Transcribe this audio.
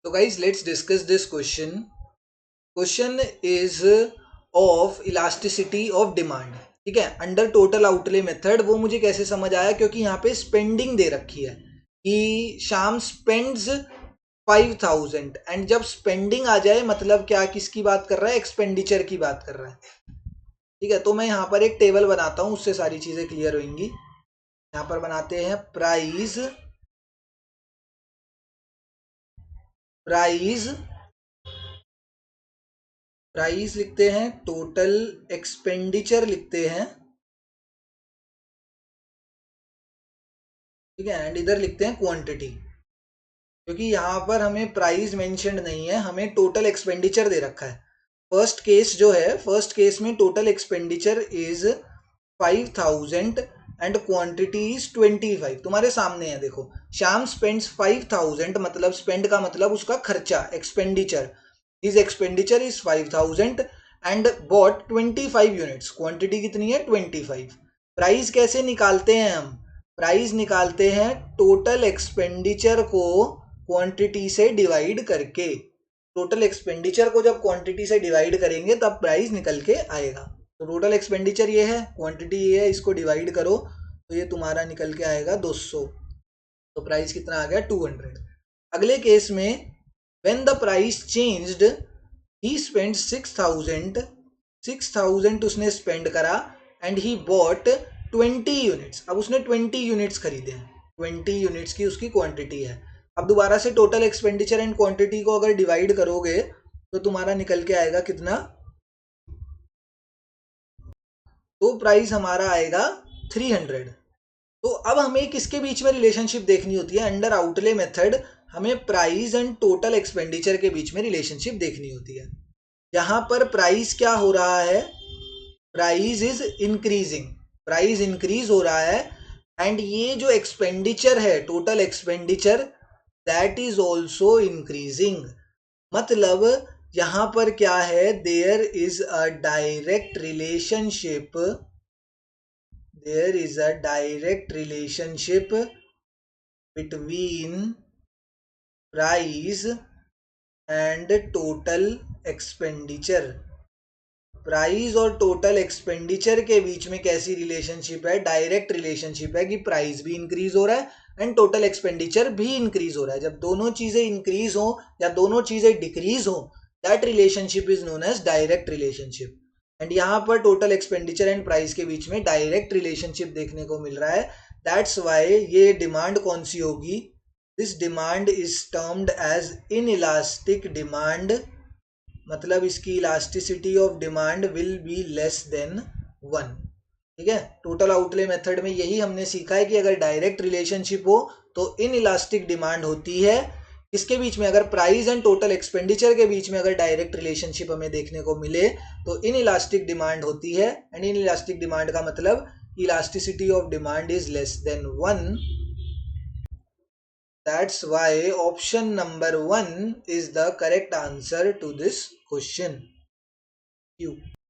So guys, let's discuss this question. Question is of elasticity of demand. ठीक है, under total outlay method. वो मुझे कैसे समझ आया, क्योंकि यहाँ पे स्पेंडिंग दे रखी है कि श्याम स्पेंड्स 5000, एंड जब स्पेंडिंग आ जाए मतलब क्या, किसकी बात कर रहा है, एक्सपेंडिचर की बात कर रहा है. ठीक है, तो मैं यहाँ पर एक टेबल बनाता हूँ, उससे सारी चीजें क्लियर होंगी. यहाँ पर बनाते हैं प्राइस प्राइस प्राइस लिखते हैं, टोटल एक्सपेंडिचर लिखते हैं. ठीक है, एंड इधर लिखते हैं क्वांटिटी, क्योंकि यहाँ पर हमें प्राइस मेंशन्ड नहीं है, हमें टोटल एक्सपेंडिचर दे रखा है. फर्स्ट केस जो है, फर्स्ट केस में total expenditure is 5000 and quantity is 25. तुम्हारे सामने है, देखो. श्याम स्पेंड्स 5000, मतलब स्पेंड का मतलब उसका खर्चा, expenditure. His expenditure is 5000 and bought 25 units. Quantity कितनी है, 25. प्राइस कैसे निकालते हैं हम, प्राइस निकालते हैं टोटल एक्सपेंडिचर को क्वांटिटी से डिवाइड करके. टोटल एक्सपेंडिचर को जब क्वांटिटी से डिवाइड करेंगे तब प्राइस निकल के आएगा. तो टोटल एक्सपेंडिचर ये है, क्वांटिटी ये है, इसको डिवाइड करो तो ये तुम्हारा निकल के आएगा 200. तो प्राइस कितना आ गया, 200. अगले केस में when the price changed, he spend 6000 उसने स्पेंड करा एंड ही बॉट 20 यूनिट्स. अब उसने 20 यूनिट्स खरीदे हैं, 20 यूनिट्स की उसकी क्वांटिटी है. अब दोबारा से टोटल एक्सपेंडिचर एंड क्वांटिटी को अगर डिवाइड करोगे तो तुम्हारा निकल के आएगा कितना, तो प्राइस हमारा आएगा 300. तो अब हमें किसके बीच में रिलेशनशिप देखनी होती है, अंडर आउटले मेथड हमें प्राइस एंड टोटल एक्सपेंडिचर के बीच में रिलेशनशिप देखनी होती है. यहाँ पर प्राइस क्या हो रहा है, price is increasing, price increase हो रहा है. एंड ये जो एक्सपेंडिचर है, total expenditure, that is also increasing. मतलब यहां पर क्या है, there is a direct relationship, there is a direct relationship between price and total expenditure. Price और टोटल एक्सपेंडिचर के बीच में कैसी रिलेशनशिप है, डायरेक्ट रिलेशनशिप है कि प्राइस भी इंक्रीज हो रहा है एंड टोटल एक्सपेंडिचर भी इंक्रीज हो रहा है. जब दोनों चीजें इंक्रीज हो या दोनों चीजें डिक्रीज हो, that relationship is known as direct relationship. And यहाँ पर टोटल एक्सपेंडिचर एंड प्राइस के बीच में डायरेक्ट रिलेशनशिप देखने को मिल रहा है. दैट्स वाई ये डिमांड कौन सी होगी, this demand is termed as inelastic demand. मतलब इसकी elasticity of demand will be less than 1. ठीक है, टोटल आउटले मेथड में यही हमने सीखा है कि अगर डायरेक्ट रिलेशनशिप हो तो इन इलास्टिक डिमांड होती है. इसके बीच में अगर प्राइस एंड टोटल एक्सपेंडिचर के बीच में अगर डायरेक्ट रिलेशनशिप हमें देखने को मिले तो इन इलास्टिक डिमांड होती है. एंड इन इलास्टिक डिमांड का मतलब elasticity of demand is less than 1. That's why option number 1 is the correct answer to this question. Q.